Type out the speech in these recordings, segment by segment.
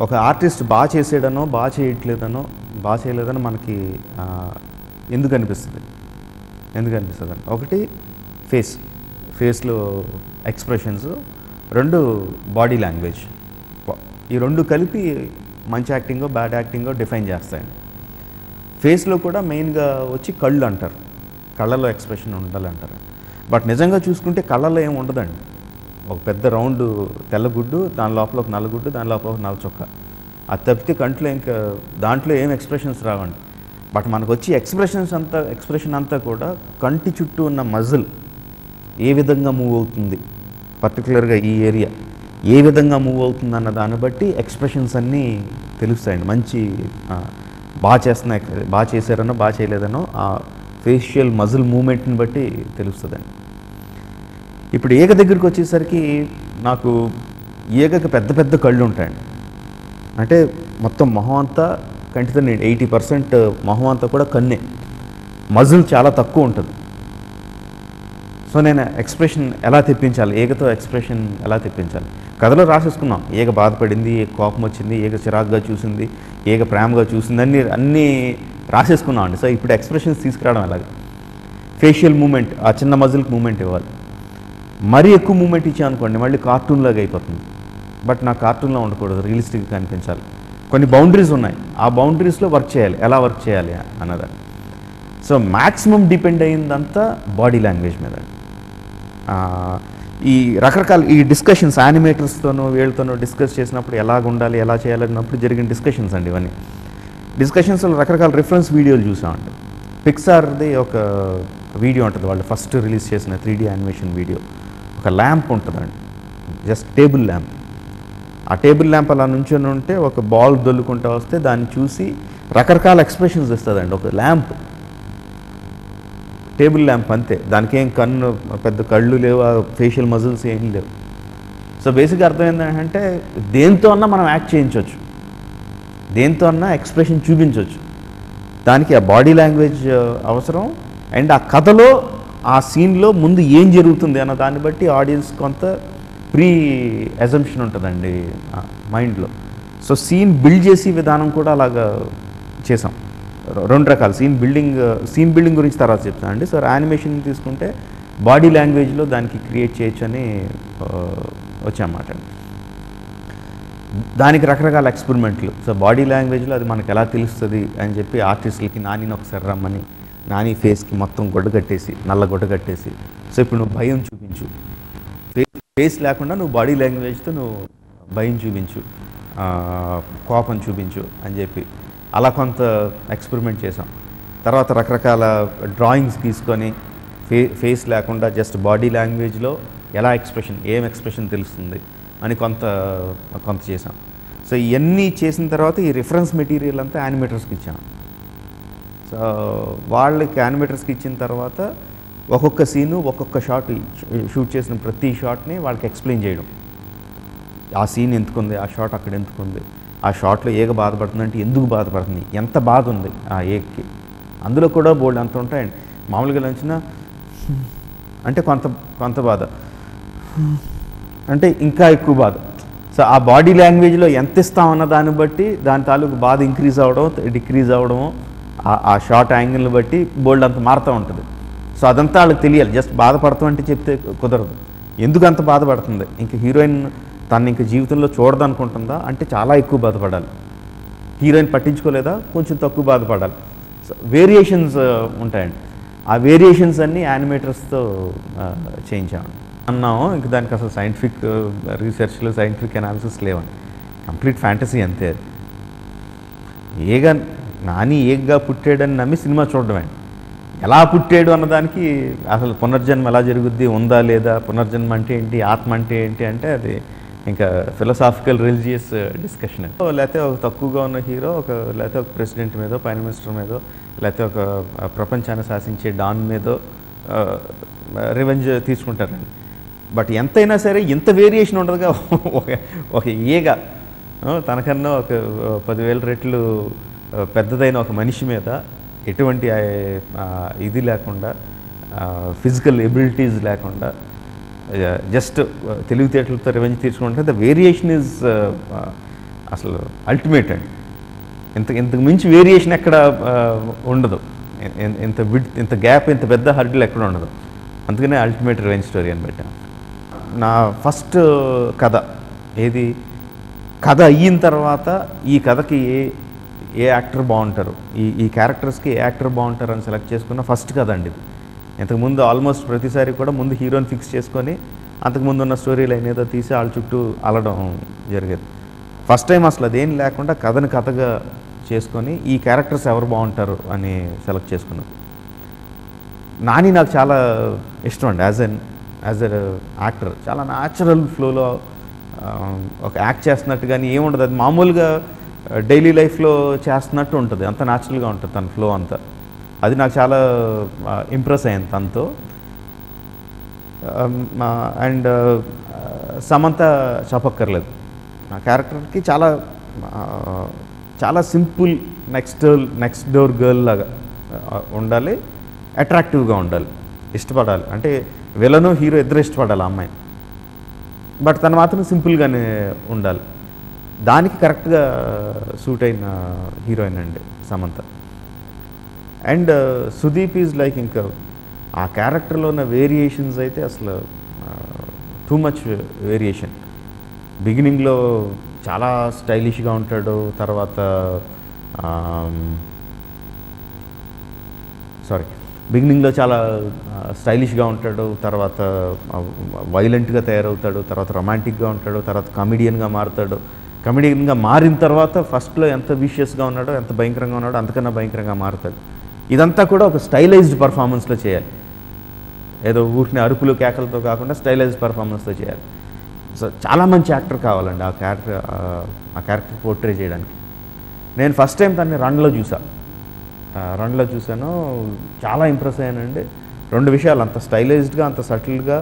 ఒక ఆర్టిస్ట్ బాగా చేసేయడనో బాగా చేయట్లేదనో బాగా చేయలేదనో మనకి ఎందుకు అనిపిస్తుంది అని ఒకటి ఫేస్లో ఎక్స్ప్రెషన్స్, రెండు బాడీ లాంగ్వేజ్. ఈ రెండు కలిపి మంచి యాక్టింగో బ్యాడ్ యాక్టింగో డిఫైన్ చేస్తాయండి. ఫేస్లో కూడా మెయిన్గా వచ్చి కళ్ళు అంటారు, కళ్ళలో ఎక్స్ప్రెషన్ ఉండాలంటారు. బట్ నిజంగా చూసుకుంటే కళ్ళలో ఏమి ఉండదండి. ఒక పెద్ద రౌండ్ తెల్లగుడ్డు, దాని లోపల ఒక నల్లగుడ్డు, దాని లోపల ఒక నల్ల చొక్క. అది తప్పితే కంట్లో ఇంకా దాంట్లో ఏం ఎక్స్ప్రెషన్స్ రావండి. బట్ మనకు వచ్చి ఎక్స్ప్రెషన్ అంతా కూడా కంటి చుట్టూ ఉన్న మజిల్ ఏ విధంగా మూవ్ అవుతుంది, పర్టికులర్గా ఈ ఏరియా ఏ విధంగా మూవ్ అవుతుంది అన్న దాన్ని బట్టి ఎక్స్ప్రెషన్స్ అన్నీ తెలుస్తాయండి. మంచి బాగా చేశారనో బాగా చేయలేదనో ఆ ఫేషియల్ మజిల్ మూమెంట్ని బట్టి తెలుస్తుందండి. ఇప్పుడు ఏగ దగ్గరికి వచ్చేసరికి నాకు ఏగకి పెద్ద పెద్ద కళ్ళు ఉంటాయండి. అంటే మొత్తం మొహం అంతా కంటితో 80% మొహం అంతా కూడా కన్నే, మజిల్ చాలా తక్కువ ఉంటుంది. సో నేను ఎక్స్ప్రెషన్ ఎలా తెప్పించాలి, ఏగతో ఎక్స్ప్రెషన్ ఎలా తెప్పించాలి, కథలో రాసేసుకున్నాం. ఏగ బాధపడింది, ఏగ కోపం వచ్చింది, ఏగ చిరాకుగా చూసింది, ఏగ ప్రేమగా చూసింది, అన్నీ రాసేసుకున్నాం అండి. సో ఇప్పుడు ఎక్స్ప్రెషన్స్ తీసుకురావడం ఎలాగ, ఫేషియల్ మూమెంట్, ఆ చిన్న మజిల్కి మూమెంట్ ఇవ్వాలి. మరీ ఎక్కువ మూమెంట్ ఇచ్చామనుకోండి మళ్ళీ కార్టూన్లాగా అయిపోతుంది. బట్ నా కార్టూన్లో ఉండకూడదు, రియలిస్టిక్గా కనిపించాలి. కొన్ని బౌండరీస్ ఉన్నాయి, ఆ బౌండరీస్లో వర్క్ చేయాలి. ఎలా వర్క్ చేయాలి అన్నదాన్ని. సో మ్యాక్సిమం డిపెండ్ అయ్యిందంతా బాడీ లాంగ్వేజ్ మీద. ఈ రకరకాల ఈ డిస్కషన్స్ యానిమేటర్స్తోనో వీళ్ళతోనో డిస్కస్ చేసినప్పుడు ఎలాగ ఉండాలి, ఎలా చేయాలన్నప్పుడు జరిగిన డిస్కషన్స్ అండి ఇవన్నీ. డిస్కషన్స్లో రకరకాల రిఫరెన్స్ వీడియోలు చూసామండి. పిక్సార్ది ఒక వీడియో ఉంటుంది, వాళ్ళు ఫస్ట్ రిలీజ్ చేసిన 3D యానిమేషన్ వీడియో. ఒక ల్యాంప్ ఉంటుందండి, జస్ట్ టేబుల్ ల్యాంప్. ఆ టేబుల్ ల్యాంప్ అలా నుంచొని ఉంటే ఒక బాల్ దొల్లుకుంటూ వస్తే దాన్ని చూసి రకరకాల ఎక్స్ప్రెషన్స్ ఇస్తుందండి. ఒక ల్యాంప్, టేబుల్ ల్యాంప్ అంతే, దానికి ఏం కన్ను పెద్ద కళ్ళు లేవు, ఫేషియల్ మజిల్స్ ఏం లేవు. సో బేసిక్గా అర్థం ఏంటంటే దేంతో అన్నా మనం యాక్ట్ చేయించవచ్చు, దేంతో అన్నా ఎక్స్ప్రెషన్ చూపించవచ్చు. దానికి ఆ బాడీ లాంగ్వేజ్ అవసరం. అండ్ ఆ కథలో ఆ సీన్లో ముందు ఏం జరుగుతుంది అన్న దాన్ని బట్టి ఆడియన్స్ కొంత ప్రీ అజంప్షన్ ఉంటుందండి మైండ్లో. సో సీన్ బిల్డ్ చేసే విధానం కూడా అలాగా చేసాం. రెండు రకాల సీన్ బిల్డింగ్ గురించి తర్వాత చెప్తాను అండి. సో యానిమేషన్ తీసుకుంటే బాడీ లాంగ్వేజ్లో దానికి క్రియేట్ చేయొచ్చు అని వచ్చామాట. దానికి రకరకాల ఎక్స్పెరిమెంట్లు. సో బాడీ లాంగ్వేజ్లో అది మనకు ఎలా తెలుస్తుంది అని చెప్పి ఆర్టిస్టులకి నానిని ఒకసారి రమ్మని, నాని ఫేస్కి మొత్తం గుడ్డ కట్టేసి, నల్ల గుడ్డ కట్టేసి, సో ఇప్పుడు నువ్వు భయం చూపించు, ఫేస్ లేకుండా నువ్వు బాడీ లాంగ్వేజ్తో నువ్వు భయం చూపించు, కోపం చూపించు అని చెప్పి అలా కొంత ఎక్స్పెరిమెంట్ చేసాం. తర్వాత రకరకాల డ్రాయింగ్స్ తీసుకొని ఫేస్ లేకుండా జస్ట్ బాడీ లాంగ్వేజ్లో ఎలా ఏం ఎక్స్ప్రెషన్ తెలుస్తుంది అని కొంత చేసాం. సో ఇవన్నీ చేసిన తర్వాత ఈ రిఫరెన్స్ మెటీరియల్ అంతా యానిమేటర్స్కి ఇచ్చాం. సో వాళ్ళకి యానిమేటర్స్కి ఇచ్చిన తర్వాత ఒక్కొక్క సీను ఒక్కొక్క షాట్, షూట్ చేసిన ప్రతి షాట్ని వాళ్ళకి ఎక్స్ప్లెయిన్ చేయడం. ఆ సీన్ ఎందుకుంది, ఆ షాట్ అక్కడ ఎందుకుంది, ఆ షాట్లో ఏగ బాధపడుతుందంటే ఎందుకు బాధపడుతుంది, ఎంత బాధ ఉంది ఆ ఏగ్కి, అందులో కూడా బోల్డ్ అంత ఉంటాయండి. మామూలుగా నచ్చిన అంటే కొంత బాధ అంటే ఇంకా ఎక్కువ బాధ. సో ఆ బాడీ లాంగ్వేజ్లో ఎంత ఇస్తామన్న దాన్ని బట్టి దాని తాలూకు బాధ ఇంక్రీజ్ అవ్వడం డిక్రీజ్ అవ్వడము, ఆ షార్ట్ యాంగిల్ని బట్టి బోల్డ్ అంత మారుతూ ఉంటుంది. సో అదంతా వాళ్ళకి తెలియాలి. జస్ట్ బాధపడతామంటే చెప్తే కుదరదు. ఎందుకు అంత బాధపడుతుంది, ఇంకా హీరోయిన్ తను ఇంక జీవితంలో చూడదనుకుంటుందా అంటే చాలా ఎక్కువ బాధపడాలి, హీరోయిన్ పట్టించుకోలేదా కొంచెం తక్కువ బాధపడాలి. సో వేరియేషన్స్ ఉంటాయండి. ఆ వేరియేషన్స్ అన్నీ యానిమేటర్స్తో చేయించాము అన్నాము. ఇంక దానికి అసలు సైంటిఫిక్ రీసెర్చ్లు సైంటిఫిక్ అనాలిసిస్ లేవండి, కంప్లీట్ ఫ్యాంటసీ అంతే. అది నాని ఏగ్గా పుట్టాడని నమ్మి సినిమా చూడడమే. ఎలా పుట్టాడు అన్నదానికి అసలు పునర్జన్మ ఎలా జరుగుద్ది, ఉందా లేదా, పునర్జన్మ అంటే ఏంటి, ఆత్మ అంటే ఏంటి అంటే అది ఇంకా ఫిలసాఫికల్ రిలీజియస్ డిస్కషన్. లేకపోతే ఒక తక్కువగా ఉన్న హీరో లేకపోతే ఒక ప్రెసిడెంట్ మీదో, ప్రైమ్ మినిస్టర్ మీదో, లేకపోతే ఒక ప్రపంచాన్ని శాసించే డాన్ మీదో రివెంజ్ తీసుకుంటారండి. బట్ ఎంతైనా సరే ఇంత వేరియేషన్ ఉండదుగా ఒక ఏగ తనకన్నా ఒక 10,000 రెట్లు పెద్దదైన ఒక మనిషి మీద ఎటువంటి ఇది లేకుండా, ఫిజికల్ ఎబిలిటీస్ లేకుండా జస్ట్ తెలివితేటలతో రివెంజ్ తీర్చుకుంటే ద వేరియేషన్ ఈజ్ అసలు అల్టిమేట్ అండి. ఇంతకు మించి వేరియేషన్ ఎక్కడ ఉండదు. ఇంత గ్యాప్, ఇంత పెద్ద హర్డిల్ ఎక్కడ ఉండదు. అందుకనే అల్టిమేట్ రివెంజ్ స్టోరీ అని పెట్టాను. నా ఫస్ట్ కథ ఏది, కథ అయిన తర్వాత ఈ కథకి ఏ యాక్టర్ బాగుంటారు, ఈ క్యారెక్టర్స్కి ఏ యాక్టర్ బాగుంటారు అని సెలెక్ట్ చేసుకున్న ఫస్ట్ కథ అండి ఇది. ఇంతకుముందు ఆల్మోస్ట్ ప్రతిసారి కూడా ముందు హీరోని ఫిక్స్ చేసుకొని అంతకుముందు ఉన్న స్టోరీ లైన్ ఏదో తీసి వాళ్ళ చుట్టూ అలడం జరిగేది. ఫస్ట్ టైం అసలు అదేం లేకుండా కథగా చేసుకొని ఈ క్యారెక్టర్స్ ఎవరు బాగుంటారు అని సెలెక్ట్ చేసుకున్నాను. నాని నాకు చాలా ఇష్టం అండి. యాజ్ ఎ యాక్టర్ చాలా న్యాచురల్ ఫ్లోలో ఒక యాక్ట్ చేస్తున్నట్టు కానీ ఏముండదు. అది మామూలుగా డైలీ లైఫ్లో చేస్తున్నట్టు ఉంటుంది, అంత న్యాచురల్గా ఉంటుంది తన ఫ్లో అంతా. అది నాకు చాలా ఇంప్రెస్ అయ్యింది తనతో. అండ్ సమంత చెప్పక్కర్లేదు, నా క్యారెక్టర్కి చాలా సింపుల్ నెక్స్ట్ డోర్ గర్ల్ లాగా ఉండాలి, అట్రాక్టివ్గా ఉండాలి, ఇష్టపడాలి. అంటే విలను హీరో ఇద్దరు ఇష్టపడాలి ఆ అమ్మాయి, బట్ తను మాత్రం సింపుల్గానే ఉండాలి. దానికి కరెక్ట్గా సూట్ అయిన హీరోయిన్ అండి Samantha. And Sudeep is like ఇంకా ఆ క్యారెక్టర్లో ఉన్న వేరియేషన్స్ అయితే అసలు టూ మచ్ వేరియేషన్. బిగినింగ్లో చాలా స్టైలిష్గా ఉంటాడు, తర్వాత బిగినింగ్లో చాలా స్టైలిష్గా ఉంటాడు, తర్వాత వైలెంట్గా తయారవుతాడు, తర్వాత రొమాంటిక్గా ఉంటాడు, తర్వాత కమెడియన్గా మారుతాడు. కమెడియన్గా మారిన తర్వాత ఫస్ట్లో ఎంత విషియస్గా ఉన్నాడో, ఎంత భయంకరంగా ఉన్నాడో అంతకన్నా భయంకరంగా మారుతాడు. ఇదంతా కూడా ఒక స్టైలైజ్డ్ పర్ఫార్మెన్స్లో చేయాలి, ఏదో ఊరిని అరుపులు కేకలతో కాకుండా స్టైలైజ్డ్ పర్ఫార్మెన్స్తో చేయాలి. సో చాలా మంచి యాక్టర్ కావాలండి ఆ క్యారెక్టర్ పోర్ట్రే చేయడానికి. నేను ఫస్ట్ టైం తనని రన్లో చూశాను, చాలా ఇంప్రెస్ అయ్యానండి. రెండు విషయాలు, అంత స్టైలైజ్డ్గా, అంత సటిల్గా,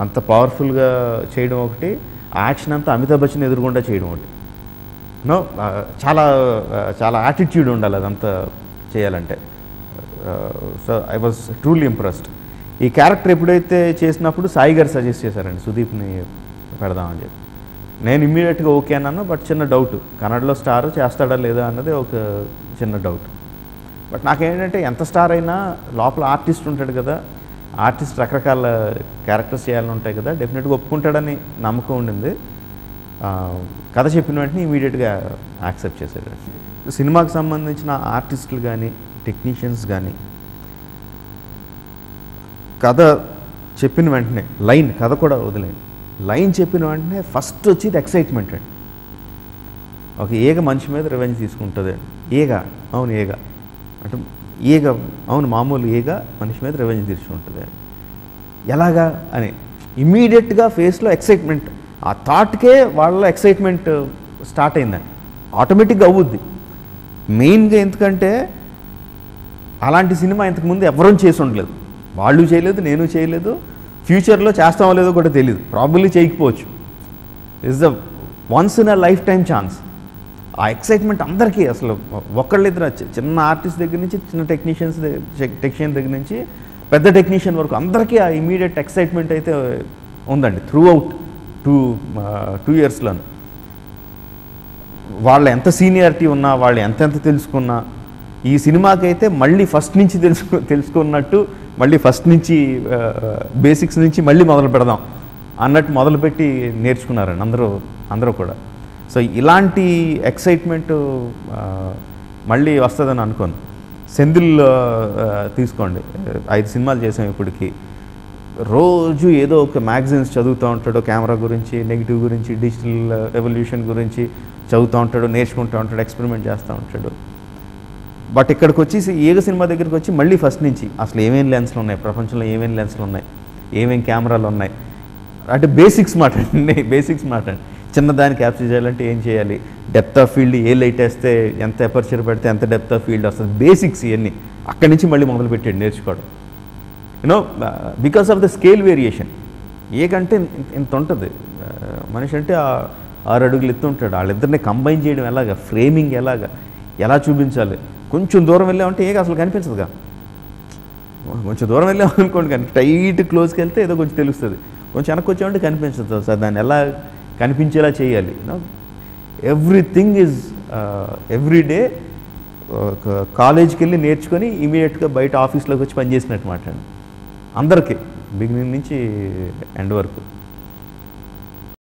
అంత పవర్ఫుల్గా చేయడం ఒకటి, ఆ యాక్షన్ అంతా అమితాబ్ బచ్చన్ ఎదురుగుండా చేయడం ఒకటి. చాలా యాటిట్యూడ్ ఉండాలి అదంతా చేయాలంటే. So I was truly impressed. ఈ క్యారెక్టర్ ఎప్పుడైతే చేసినప్పుడు సాయి గారు సజెస్ట్ చేశారండి సుదీప్ని పెడదామని చెప్పి. నేను ఇమ్మీడియట్గా ఓకే అన్నాను, బట్ చిన్న డౌట్, కన్నడలో స్టార్ చేస్తాడా లేదా అన్నది ఒక చిన్న డౌట్. బట్ నాకేంటంటే ఎంత స్టార్ అయినా లోపల ఆర్టిస్ట్ ఉంటాడు కదా, ఆర్టిస్ట్ రకరకాల క్యారెక్టర్స్ చేయాలని ఉంటాయి కదా, డెఫినెట్గా ఒప్పుకుంటాడని నమ్మకం ఉండింది. కథ చెప్పిన వెంటనే ఇమీడియట్గా యాక్సెప్ట్ చేశాడు. సినిమాకి సంబంధించిన ఆర్టిస్టులు కానీ టెక్నీషియన్స్ కానీ కథ చెప్పిన వెంటనే కథ కూడా వదిలేండి, లైన్ చెప్పిన వెంటనే ఫస్ట్ వచ్చేది ఎక్సైట్మెంట్ అండి. ఒక ఏగ మనిషి మీద రివెంజ్ తీసుకుంటుంది అండి. అవును ఏగ అంటే అవును మామూలు ఏగ మనిషి మీద రివెంజ్ తీసుకుంటుంది అండి. ఎలాగా అని ఇమ్మీడియట్గా ఫేస్లో ఎక్సైట్మెంట్, ఆ థాట్కే వాళ్ళ ఎక్సైట్మెంట్ స్టార్ట్ అయిందండి. ఆటోమేటిక్గా అవుద్ది మెయిన్గా. ఎందుకంటే అలాంటి సినిమా ఇంతకుముందు ఎవరూ చేసి ఉండలేదు, వాళ్ళు చేయలేదు, నేను చేయలేదు, ఫ్యూచర్లో చేస్తామో లేదో కూడా తెలియదు, ప్రాబబ్లీ చేయకపోవచ్చు. It's the ones in a life time chance. ఆ ఎక్సైట్మెంట్ అందరికీ, అసలు ఒకళ్ళిద్దరు చిన్న ఆర్టిస్ట్ దగ్గర నుంచి చిన్న టెక్నీషియన్ దగ్గర నుంచి పెద్ద టెక్నీషియన్ వరకు అందరికీ ఆ ఇమీడియట్ ఎక్సైట్మెంట్ అయితే ఉందండి త్రూ అవుట్ 2 yearsలో. వాళ్ళ ఎంత సీనియారిటీ ఉన్నా, వాళ్ళు ఎంతెంత తెలుసుకున్నా, ఈ సినిమాకి అయితే మళ్ళీ ఫస్ట్ నుంచి తెలుసుకున్నట్టు, మళ్ళీ ఫస్ట్ నుంచి బేసిక్స్ నుంచి మళ్ళీ మొదలు పెడదాం అన్నట్టు మొదలుపెట్టి నేర్చుకున్నారండి అందరూ కూడా. సో ఇలాంటి ఎక్సైట్మెంట్ మళ్ళీ వస్తుందని అనుకోను. సెంధిల్ తీసుకోండి, 5 సినిమాలు చేసాం ఇప్పటికి. రోజు ఏదో ఒక మ్యాగజైన్స్ చదువుతూ ఉంటాడు, కెమెరా గురించి, నెగిటివ్ గురించి, డిజిటల్ రెవల్యూషన్ గురించి చదువుతూ ఉంటాడు, నేర్చుకుంటూ ఉంటాడు, ఎక్స్పెరిమెంట్ చేస్తూ ఉంటాడు. బట్ ఇక్కడికి వచ్చేసి ఏగ సినిమా దగ్గరికి వచ్చి మళ్ళీ ఫస్ట్ నుంచి అసలు ఏమేమి లెన్స్లు ఉన్నాయి, ప్రపంచంలో ఏమేమి లెన్స్లు ఉన్నాయి, ఏమేమి కెమెరాలు ఉన్నాయి అంటే బేసిక్స్ మాట అండి. చిన్నదాన్ని క్యాప్చర్ చేయాలంటే ఏం చేయాలి, డెప్త్ ఆఫ్ ఫీల్డ్, ఏ లైట్ వేస్తే ఎంత ఎపర్చర్ పెడితే ఎంత డెప్త్ ఆఫ్ ఫీల్డ్ వస్తుంది, బేసిక్స్ ఇవన్నీ అక్కడి నుంచి మళ్ళీ మొదలుపెట్టాడు నేర్చుకోవడం. Because of the scale variation. ఏకంటే ఇంత ఉంటుంది మనిషి అంటే 6 అడుగులు ఎత్తు ఉంటాడు. వాళ్ళిద్దరిని కంబైన్ చేయడం ఎలాగా, ఫ్రేమింగ్ ఎలా చూపించాలి. కొంచెం దూరం వెళ్ళామంటే ఏక అసలు కనిపించదుగా, కొంచెం దూరం వెళ్ళామనుకోండి, కానీ టైట్ క్లోజ్కి వెళ్తే ఏదో కొంచెం తెలుస్తుంది, కొంచెం వెనక్కి వచ్చామంటే కనిపించదు. సార్ దాన్ని ఎలా కనిపించేలా చేయాలి. ఎవ్రీథింగ్ ఈజ్ ఎవ్రీ డే కాలేజ్కి వెళ్ళి నేర్చుకొని ఇమీడియట్గా బయట ఆఫీస్లోకి వచ్చి పనిచేసినట్టు మాట్లాడండి అందరికీ బిగినింగ్ నుంచి ఎండ్ వరకు.